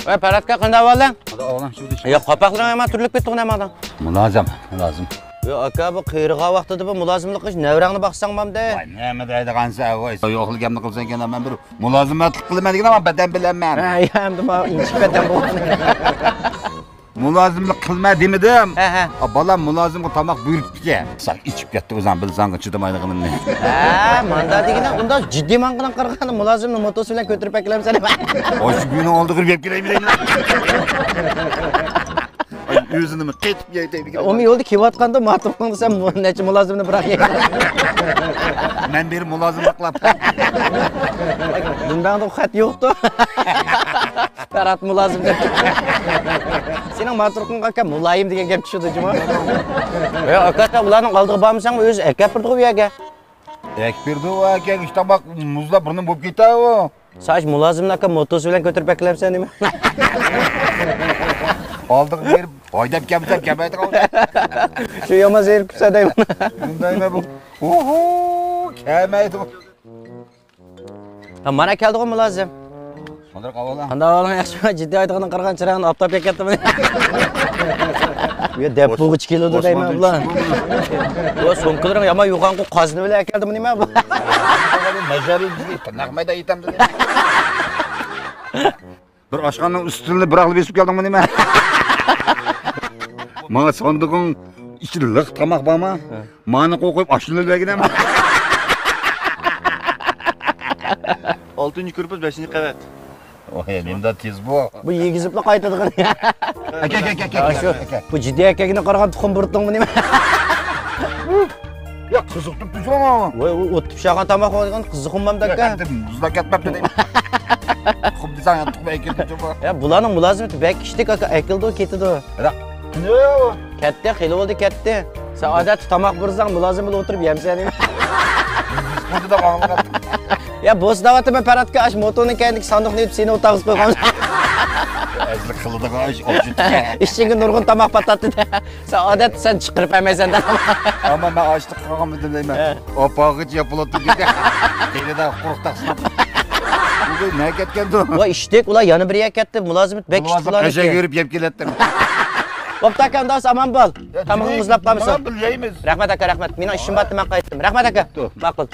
Ve Paratka qanday ahvoling? Oğlan şimdi. Ya qopaqlaring ham turlik ketdi nemadan? Mulozim. Yo aka bu qiyriqa vaqtida bu mulozimlik qish navrangni boqsang mamda. Voy, nima deydigansa, voy. Yo'qligimni qilsang yana men bir mulozimatlik qilaman ama badan bilaman. Ha, endi men inchib ketdim bu. Mulozimlik qilma demidim. Ha. Bolam mulozimga tomoq buyuribdi. Sal ichib ketdi o'zim bilsang chidamaydiganimni. Ha, manda degina unda jiddiy man bilan qirg'ani mulozimni motosi bilan ko'tarib aklamsan. Oşu günü oldu kırıp gireyim. Ay yüzünü mü ketip yeydi. Omi yo'lda kelayotganda matbuqni sen necha mulozimni biroq ye. Men bir mulozimliklap. Bundan da xat yo'qdi. Tarat mulozim deb. Sening matbuqing aka mulayim degan gap tushdi juma. Yo aka ularning oldiga bormasang o'zi aka birdi bu yerga. Ekbirdi o erkek işte bak muzla burnum bop gitti o. Saç mulozimni aka motosi bilan ko'tarib aklamsan nima? Aldık bir haydap kemaydi kaldı. Shu yomon zerib kusadayman. Bunday ne bu? Oho kemaydi bu. Ha mana keldi-ku mulozim. Qanday qavalan? Qanday ahvoling yaxshimi? Jiddiy aytganda qirg'an chirag'ini optab ketdimi? Bu yer depog'ich keldi deyman bular. Bu so'mkalaring yomon yo'g'anqu qozni bilan keldimi nima bu? Majari naqmayda yetam dedi. Bir oshxonaning ustini biroqli besib keldingmi nima? Mana sondig'ing ichida liq tomoq bormi? Mani qo'yib ashulalarginami? 6-korpus 5-qavat. Oy, menda tez bu. Bu yegizibli qaytadigan. Aka. Bu jiddiy akagini qaragan tuxum buritdingmi nima? Ya qiziqib turibman. Voy, u o'tib pishgan tomoq olgan qiziqimman aka. Muzla ketmabdi deyman. Xuddi sen tuxmay ketdi. Ya bularning mulozimati bak ishdik aka akildi ketdi. Katta xili bo'ldi katta. Sen odat tomoq bursang mulozim bilan o'tirib yemsan nima? Xuddi da bog'lanib. Ya bo'z da'vatimi Paratka ash motoning kayinlik sandiqni yutib seni o'tag'izib qo'ygan. Azli qildi qo'yish objekti. Ishingga nurg'un tomoq patatdi. Sen odat sen chiqirib olmaysan da. Ama men ochliq qilganman deyman. Opog'ich yapiladi dedi. Kelida quruq taqsin. Bu ne ketgandi? Voy ishdik ular yana bir yakatdi mulozimit bek ishdi bularni. Aşağı görüp yeb keletdi. Bo'pti aka undan aman bo'l. Tomog'ingizni muzlab qolmasin. Nima bilaymiz? Rahmat aka, rahmat. Meni ishim batdi, men qaytdim. Rahmat aka. Ma'qul.